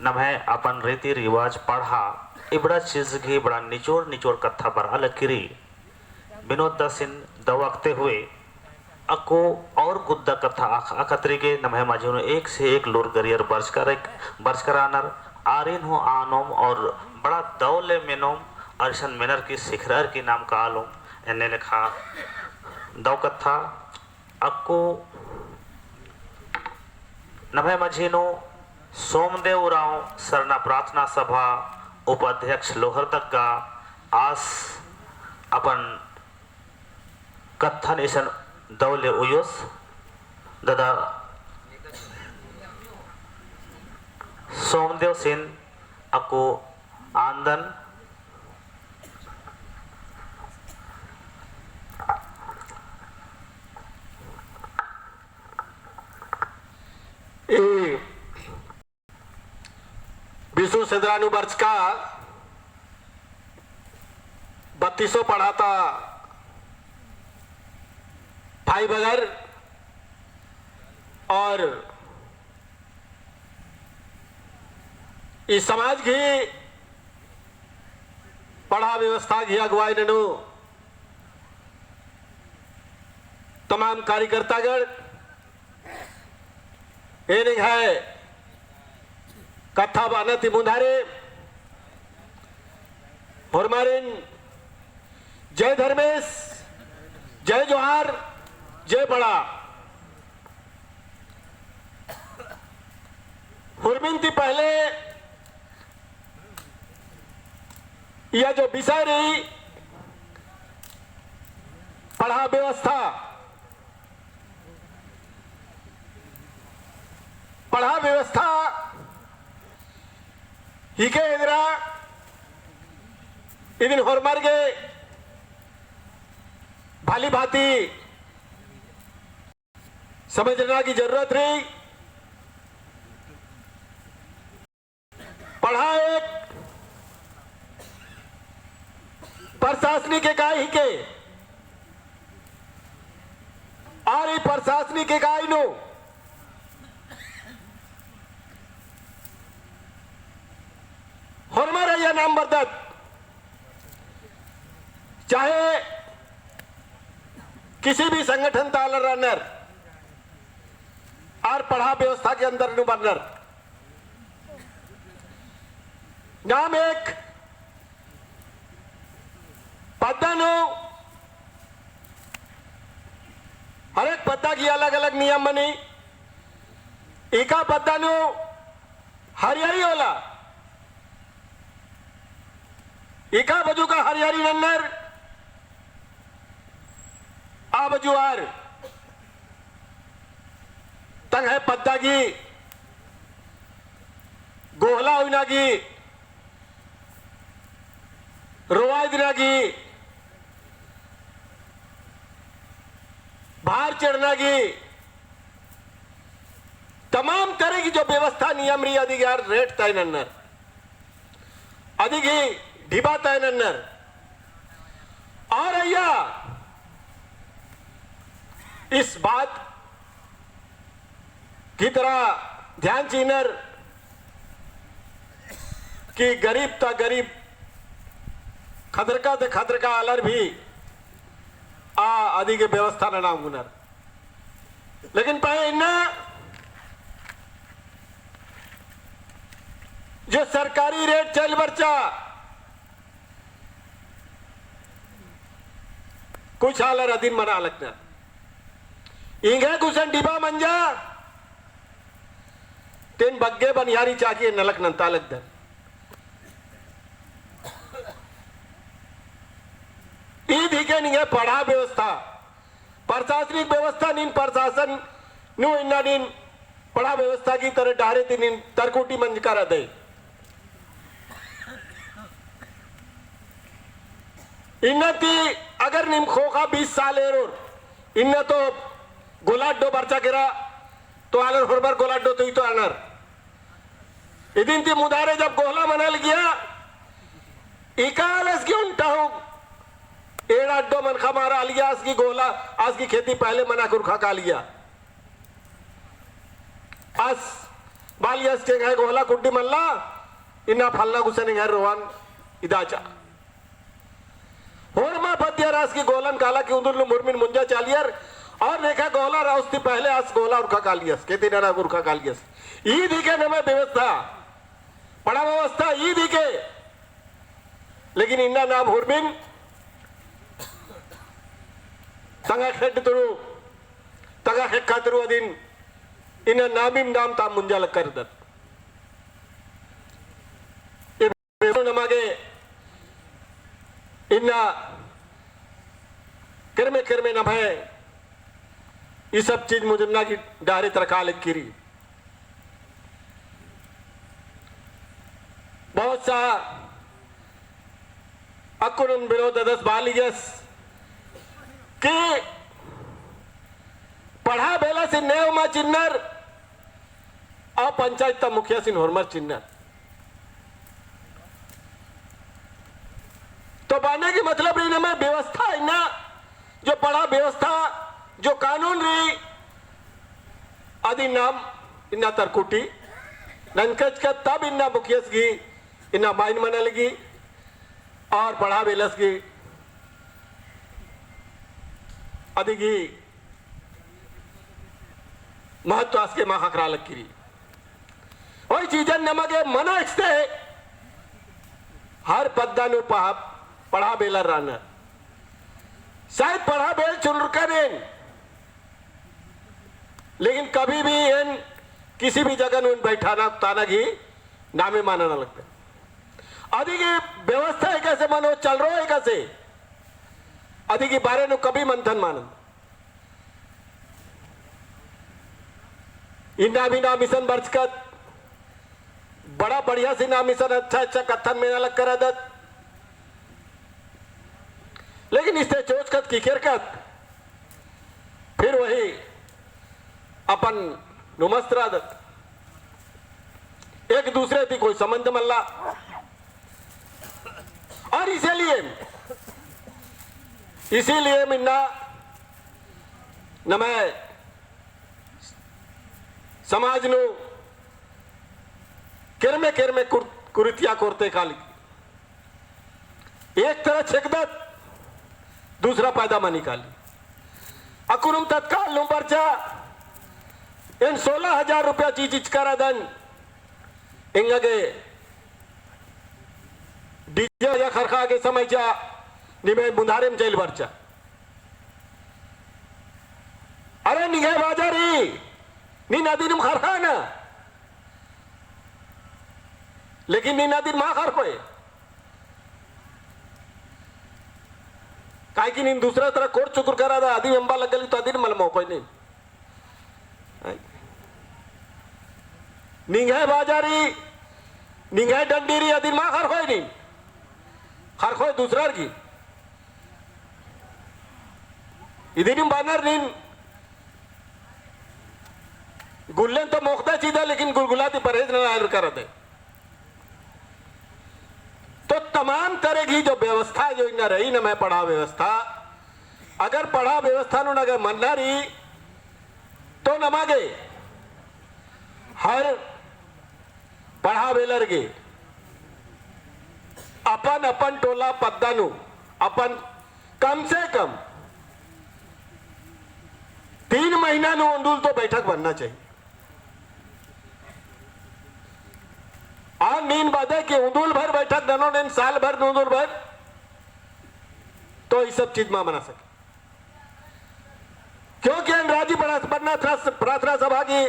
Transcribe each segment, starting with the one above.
नम्हे अपन रीति रिवाज पढ़ा इबड़ा चीज की बड़ा निचोड़ निचोड़ कथा पर अलकिरी विनोद दसिन दवकते हुए अको और गुद्दा कथा अखतरी के नम्हे माझी एक से एक लोर गरियर बर्ज कर आनर आरिन हो आनोम और बड़ा दौले मेनोम अर्शन मेनर की शिखरार की नाम का आलोम एने लिखा दव कथा अको नम्हे माझीनो सोमदेव राव सरना प्रार्थना सभा उपाध्यक्ष लोहरदग्गा आस अपन कथन ईसन दौले उयोस दादा सोमदेव सिंह अको आंदन विष्णु सेंद्रानु वर्ष का 3200 पढ़ाता भाई बगर और इस समाज की पढ़ा व्यवस्था की अगुवाई ननु तमाम कार्यकर्तागण ये है कथा बानती मुंधारे और मारिन जय धर्मेश जय जोहार जय बड़ा हुरमिनती पहले यह जो विषय रही पढ़ा व्यवस्था हिके इधरा इदिन होरमार के भाली भांति समझना की जरूरत रही। पढ़ा एक प्रशासनिक इकाई के और प्रशासनिक इकाई नो हमारा यह नाम बदत चाहे किसी भी संगठन तालर रनर और पढ़ा व्यवस्था के अंदर नु बनर नाम एक पद्दा नो हर एक पद्दा की अलग अलग नियम बनी एका पद्दा नो हरियारी होला एका बजू का हरियारी नन्नर आ बजू आर तंग है पद्दा की गोहला हुईना की रोवाई दिना की बाहर चढ़ना की तमाम तरह की जो व्यवस्था नियम रही अधिकार रेट तय नन्नर अधिक ही ढिबा तय नन्नर और अय्या इस बात की तरह ध्यान चीनर कि गरीब ता गरीब खतरका ते खतरका अलर भी आ आदि के व्यवस्था न नाम गुनर लेकिन पाए इन्ना जो सरकारी रेट चल बर्चा कुछ हालर अधीन मना लगना इंगे कुशन डिबा मंजा तेन बग्गे बनियारी चाकी नलक नंता लगदर ईद ही के नहीं पढ़ा व्यवस्था प्रशासनिक व्यवस्था नीन प्रशासन नु इन्ना नीन पढ़ा व्यवस्था की तरह डारे तीन तरकुटी मंज कर दे इन्नती अगर निम खोखा 20 साल एरोर इन्न तो गोलाड्डो बर्चा गिरा तो आलर होरबर गोलाड्डो तो ही तो आनर इदिन ती मुदारे जब गोहला मनल गया इकालस की उल्टा हो एड़ाड्डो मन खा मारा लिया आज की गोहला आज की खेती पहले मना कर खा लिया आज बालियस के गए गोला कुड्डी मल्ला इन्ना फल्ला गुसने गए रोवान इदाचा होरमा पत्या रास की गोलन काला की उंदुल मुरमिन मुंजा चालियर और देखा गोला राउस्ती पहले आस गोला उर्खा कालियस कहते ना उर्खा कालियस ई दिखे न मैं व्यवस्था पड़ा व्यवस्था ई दिखे लेकिन इन्ना नाम हुरमिन तंगा खेट तुरु तंगा हेक्का तुरु अदिन इन्ना नामिम नाम ता मुंजा लग कर दत नमागे इन्ना किरमे किरमे न भय ये सब चीज मुजन्ना की डायरी तरका लिख गिरी बहुत सा अकुन विरोध दस बालियस के पढ़ा बेला से नेव मा चिन्नर और पंचायत मुखिया सिन होरमर चिन्नर तो बाने की मतलब इन में व्यवस्था इन्ना जो पढ़ा व्यवस्था जो कानून रही आदि नाम इन्ना तरकुटी ननकच का तब इन्ना मुखियस की इन्ना माइन मना लगी और पढ़ा बेलस की आदि की महत्व के मां हकरा लगी वही चीजन नमगे मना इच्छते हर पद्दानु पढ़ा बेलर राना शायद पढ़ा बेल चुनकर लेकिन कभी भी इन किसी भी जगह उन बैठाना ताना की नामे माना ना लगता आदि की व्यवस्था है कैसे मानो चल रहा है कैसे आदि के बारे में कभी मंथन मानन इन्ना भी ना मिशन बरचकत बड़ा बढ़िया से ना मिशन अच्छा अच्छा कथन में अलग कर आदत लेकिन इससे चोचकत की किरकत फिर वही अपन नुमस्त्र आदत एक दूसरे थी कोई संबंध मल्ला और इसीलिए मिन्ना न मैं समाज नु किरमे किरमे कुरितिया कोरते काली एक तरह छिकदत दूसरा पैदामा निकाली अकुरुम तत्काल लुम्बरचा इन 16,000 रुपया चीज करा दन इंगे डीजे या खरखा के समय जा निमे बुंधारे में जेल बरचा अरे निगे बाजारी नी नदी में खरखा ना लेकिन नी नदी मां खरखोए काय की नीन दूसरा तरह कोर्ट चुकुर करा था आदि अंबा लग गई तो आदि मल मौका नहीं निंगे बाजारी निंगे डंडीरी आदि मां खरखोए नहीं खरखोए दूसरा की इधर बानर नीन गुल्ले तो मोखता चीदा लेकिन गुलगुलाती परहेज न कर दे तो तमाम तरह की जो व्यवस्था जो इन्हें रही ना मैं पढ़ा व्यवस्था अगर पढ़ा व्यवस्था नो नगर मनना रही तो नमागे हर पढ़ा वेलर के अपन अपन टोला पद्दानु अपन कम से कम 3 महीना नु अंदुल तो बैठक बनना चाहिए और नींद बाधे कि उंदुल भर बैठक दनो दिन साल भर उंदुल भर तो ये सब चीज मां बना सके क्योंकि इन राजी प्रार्थना सभा की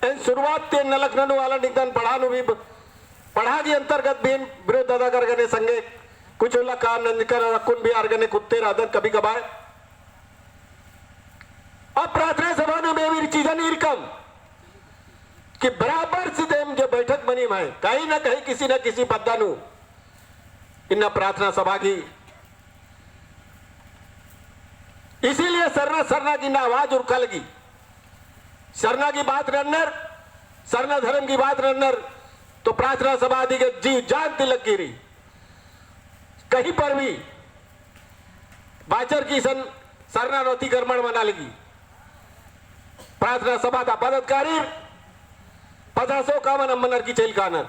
इन शुरुआत ते नलखनऊ वाला निगन पढ़ानु भी पढ़ा की अंतर्गत भी विरोध दादा कर संगे कुछ का नंदकर रकुन भी आर्गने कुत्ते राधन कभी कभार अब प्रार्थना सभा में भी चीजें नहीं रकम कि बराबर से देम जो बैठक बनी है कहीं ना कहीं किसी ना किसी पद्दानु इन प्रार्थना सभा की इसीलिए सरना सरना की ना आवाज उड़कल की सरना की बात रन्नर सरना धर्म की बात रन्नर तो प्रार्थना सभा आदि के जी जान तिलक की रही कहीं पर भी बाचर की सरना रोती कर्मण बना लगी प्रार्थना सभा का पदाधिकारी पचासों का मनर की चेल कानर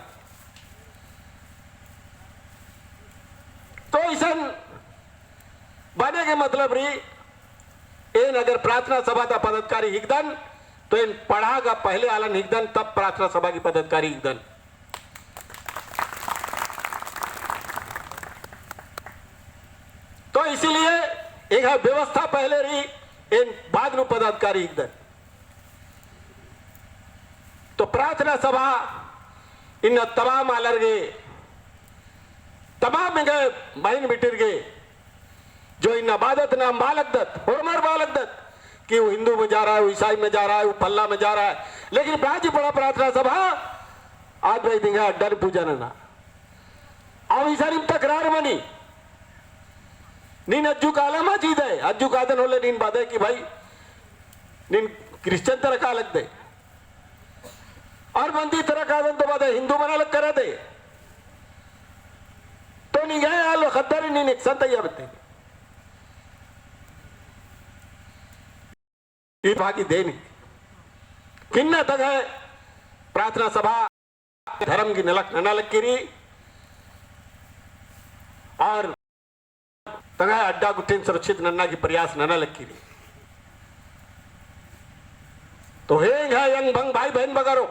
तो ऐसा बने के मतलब रही इन अगर प्रार्थना सभा का पदाधिकारी हिगदन तो इन पढ़ा का पहले आलन हिगदन तब प्रार्थना सभा की पदाधिकारी हिगदन। तो इसीलिए एक व्यवस्था पहले रही इन बाद में पदाधिकारी हिगदन। तो प्रार्थना सभा इन तमाम आलर गए तमाम गए बहन बिटिर गए जो इन अबादत नाम बालकदत्त होरमर बालकदत्त कि वो हिंदू में जा रहा है, वो ईसाई में जा रहा है, वो पल्ला में जा रहा है, लेकिन प्राची पड़ा प्रार्थना सभा आज भाई दिंगा डर पूजा ना अब ईसा तकरार मनी नीन अज्जू कालमा चीज है अज्जू कादन होले नीन बात है कि भाई नीन क्रिश्चियन तरह का अलग दे और मंदी तरह का तो बात है हिंदू मना अलग करा दे तो नहीं गए आलो खद्दारी नीन एक संत या बते ये भागी देनी किन्ना तक है प्रार्थना सभा धर्म की नलक किरी और तंगा अड्डा गुट्टेन सुरक्षित नन्ना की प्रयास नना लग किरी तो हेंग है यंग भंग भाई बहन बगारो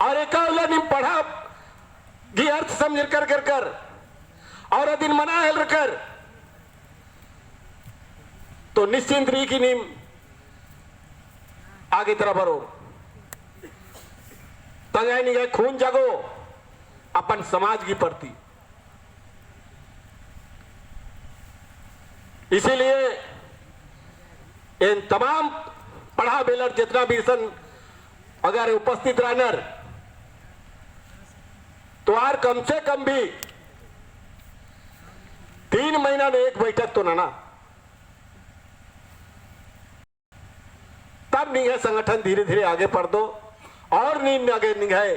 और एक निम पढ़ा गी अर्थ समझ कर कर कर और अदिन मना हेल कर तो निश्चिंत रही की नीम आगे तरह भरो तंगाई नहीं गए खून जागो अपन समाज की प्रति इसीलिए इन तमाम पढ़ा बेलर जितना भी सन अगर उपस्थित रहनर तो आर कम से कम भी 3 महीना में एक बैठक तो ना तब नहीं है संगठन धीरे धीरे आगे बढ़ दो और नींद आगे निगाहे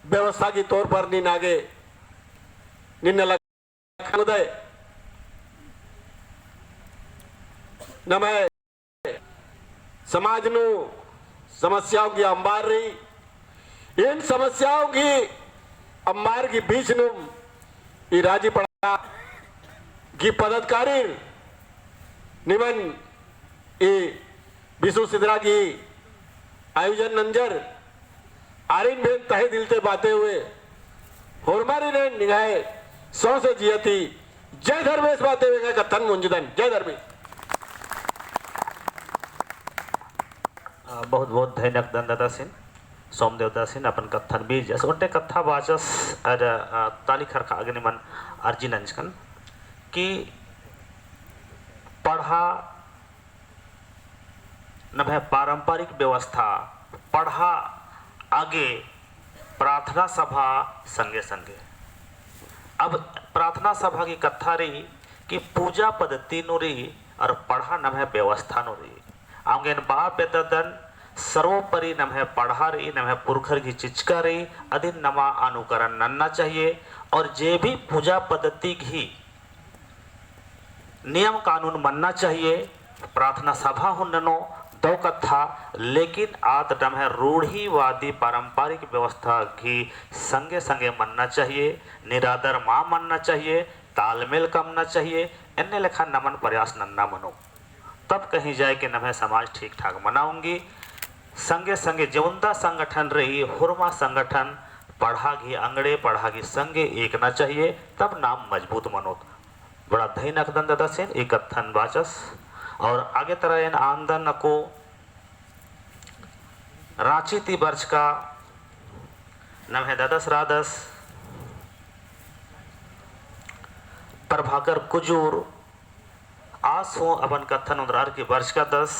व्यवस्था की तौर पर नींद आगे नींद लगा न मैं समाज नु समस्याओं की अंबार रही इन समस्याओं की अंबार की बीच नु ये राजी पड़ा की पदाधिकारी निमन ये विशु सिद्धरा की आयोजन नंजर आरिन भेद तहे दिल से बातें हुए होरमारी ने निगाहे 100 से जियती जय धर्मेश बातें हुए कथन मुंजदन जय धर्मेश बहुत बहुत धन्यवाद दंडदा सिंह सोमदेवदा सिंह अपन कथन बीज सोटे कथा बाचस अर ताली खरखा अग्नि मन अर्जी नंजकन कि पढ़ा न भय पारंपरिक व्यवस्था पढ़ा आगे प्रार्थना सभा संगे संगे अब प्रार्थना सभा की कथा रही कि पूजा पद्धति नो रही और पढ़ा न भय व्यवस्था नो रही आगे बाप दन सर्वोपरि न है पढ़ा रही न है पुरखर की चिचका रही अधिन नमा अनुकरण नन्ना चाहिए और जे भी पूजा पद्धति की नियम कानून मानना चाहिए प्रार्थना सभा हुन्नो दो कथा लेकिन आत डम है रूढ़ीवादी पारंपरिक व्यवस्था की संगे संगे मानना चाहिए निरादर मां मानना चाहिए तालमेल कमना चाहिए इन्ने लेखा नमन प्रयास नन्ना मनो तब कहीं जाए कि न मैं समाज ठीक ठाक मनाऊंगी संगे संगे जवंदा संगठन रही हुरमा संगठन पढ़ा घी अंगड़े पढ़ा घी संगे एक ना चाहिए तब नाम मजबूत मनोत बड़ा धैन अकदन दादा सेन एक कथन बाचस और आगे तरह इन आंदन को रांची ती वर्ष का नम है दादस रादस प्रभाकर कुजूर आस हो अपन कथन उद्रार की वर्ष का 10